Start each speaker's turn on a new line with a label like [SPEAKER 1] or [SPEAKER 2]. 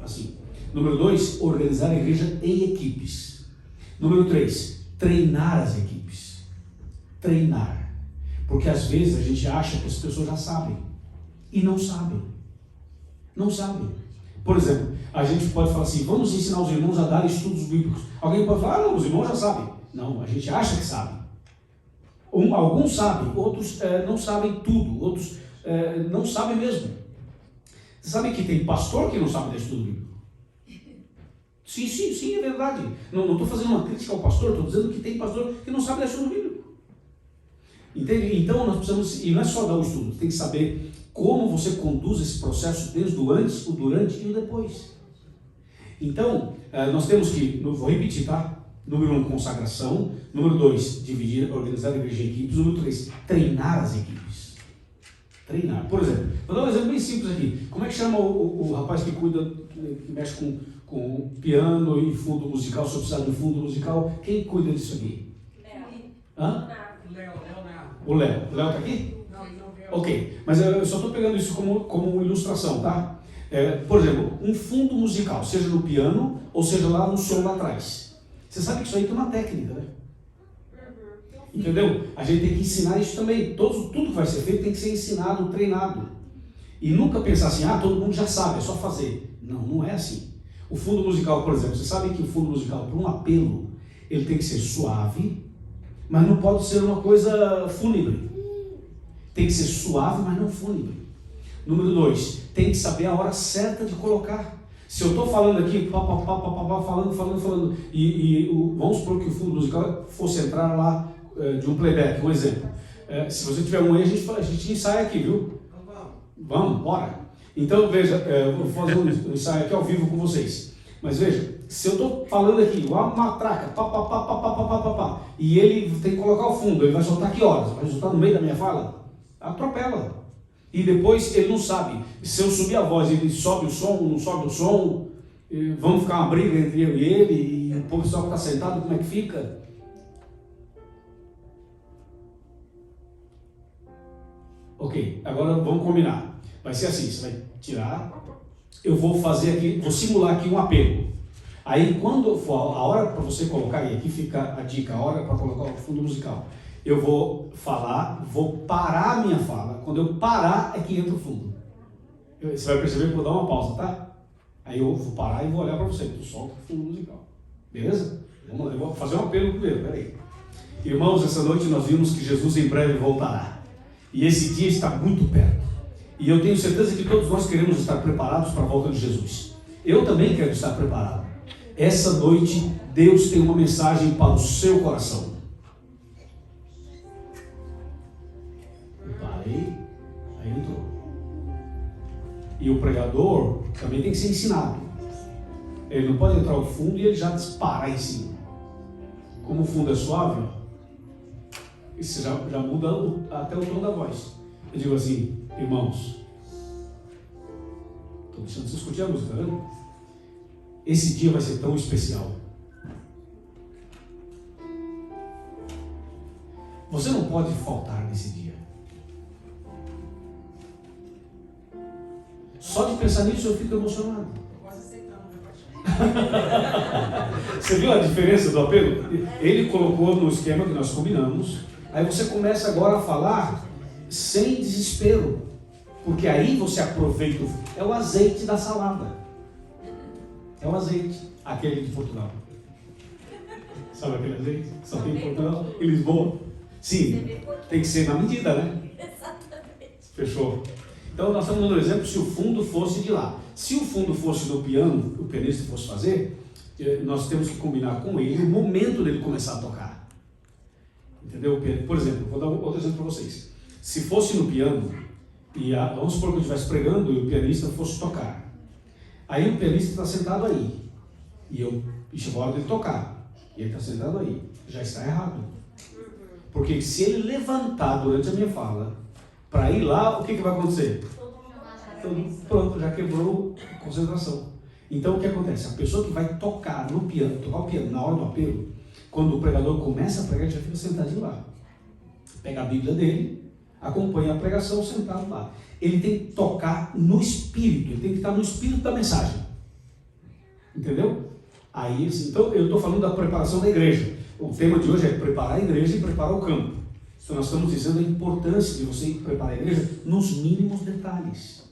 [SPEAKER 1] assim. Número 2, organizar a igreja em equipes. Número 3, treinar as equipes. Treinar. Porque às vezes a gente acha que as pessoas já sabem. E não sabem. Não sabem. Por exemplo, a gente pode falar assim, vamos ensinar os irmãos a dar estudos bíblicos. Alguém pode falar, não, os irmãos já sabem. Não, a gente acha que sabe. Alguns sabem, outros não sabem tudo, outros não sabem mesmo. Você sabe que tem pastor que não sabe dar estudo bíblico? Sim, é verdade. Não estou fazendo uma crítica ao pastor, estou dizendo que tem pastor que não sabe dar estudo bíblico. Entende? Então nós precisamos, e não é só dar o estudo, tem que saber como você conduz esse processo desde o antes, o durante e o depois. Então, nós temos que, vou repetir, tá? Número 1, consagração. Número 2, dividir, organizar a igreja em equipes. Número 3, treinar as equipes. Treinar. Por exemplo, vou dar um exemplo bem simples aqui. Como é que chama o rapaz que cuida, que mexe com piano e fundo musical, se eu precisar de fundo musical? Quem cuida disso aqui?
[SPEAKER 2] Léo.
[SPEAKER 1] Hã?
[SPEAKER 2] Léo.
[SPEAKER 1] O Léo. O Léo está aqui?
[SPEAKER 2] Não.
[SPEAKER 1] Ok, mas eu só estou pegando isso como uma ilustração, tá? Por exemplo, um fundo musical, seja no piano ou seja lá no som lá atrás. Você sabe que isso aí tem uma técnica, né? Entendeu? A gente tem que ensinar isso também. Tudo que vai ser feito tem que ser ensinado, treinado. E nunca pensar assim, todo mundo já sabe, é só fazer. Não é assim. O fundo musical, por exemplo, você sabe que o fundo musical, para um apelo, ele tem que ser suave, mas não pode ser uma coisa fúnebre. Tem que ser suave, mas não fúnebre. Número 2, tem que saber a hora certa de colocar. Se eu estou falando aqui, falando, e vamos supor que o fundo musical fosse entrar lá de um playback, um exemplo. Se você tiver um aí, a gente ensaia aqui, viu? Vamos, bora. Então, veja, eu vou fazer um ensaio aqui ao vivo com vocês. Mas veja, se eu estou falando aqui, uma matraca, e ele tem que colocar o fundo, ele vai soltar que horas? Vai soltar no meio da minha fala? Atropela. E depois ele não sabe. Se eu subir a voz, ele sobe o som, não sobe o som, vamos ficar uma briga entre eu e ele, e o povo só está sentado, como é que fica? Ok, agora vamos combinar. Vai ser assim, você vai tirar, eu vou fazer aqui, vou simular aqui um apelo. Aí quando for a hora para você colocar, e aqui fica a dica, a hora para colocar o fundo musical. Eu vou falar, vou parar a minha fala. Quando eu parar é que entra o fundo. Você vai perceber que eu vou dar uma pausa, tá? Aí eu vou parar e vou olhar para você. Tu solta o fundo musical. Beleza? Vamos lá, eu vou fazer um apelo primeiro, peraí. Irmãos, essa noite nós vimos que Jesus em breve voltará. E esse dia está muito perto. E eu tenho certeza que todos nós queremos estar preparados para a volta de Jesus. Eu também quero estar preparado. Essa noite, Deus tem uma mensagem para o seu coração. Aí entrou. E o pregador também tem que ser ensinado. Ele não pode entrar ao fundo e ele já disparar em cima. Como o fundo é suave, isso já muda até o tom da voz. Eu digo assim, irmãos, estou deixando vocês curtir a música, tá vendo? Esse dia vai ser tão especial. Você não pode faltar nesse dia. Só de pensar nisso eu fico emocionado.
[SPEAKER 2] Eu quase aceitando, né, pastor?
[SPEAKER 1] Você viu a diferença do apelo? Ele colocou no esquema que nós combinamos. Aí você começa agora a falar sem desespero. Porque aí você aproveita. É o azeite da salada. É o azeite. Aquele de Portugal. Sabe aquele azeite? Só tem em Portugal e Lisboa. Sim, tem que ser na medida, né?
[SPEAKER 3] Exatamente.
[SPEAKER 1] Fechou. Então nós estamos dando um exemplo se o fundo fosse de lá. Se o fundo fosse no piano, o pianista fosse fazer, nós temos que combinar com ele o momento dele começar a tocar. Entendeu? Por exemplo, vou dar outro exemplo para vocês. Se fosse no piano, vamos supor que eu estivesse pregando e o pianista fosse tocar. Aí o pianista está sentado aí. E chegou a hora dele tocar. E ele está sentado aí. Já está errado. Porque se ele levantar durante a minha fala, para ir lá, o que vai acontecer? Pronto, já quebrou a concentração. Então o que acontece? A pessoa que vai tocar o piano na hora do apelo, quando o pregador começa a pregar, ele já fica sentadinho lá. Pega a Bíblia dele, acompanha a pregação sentado lá. Ele tem que tocar no espírito, ele tem que estar no espírito da mensagem. Entendeu? Aí, então, eu estou falando da preparação da igreja. O tema de hoje é preparar a igreja e preparar o campo. Então, nós estamos dizendo a importância de você preparar a igreja nos mínimos detalhes.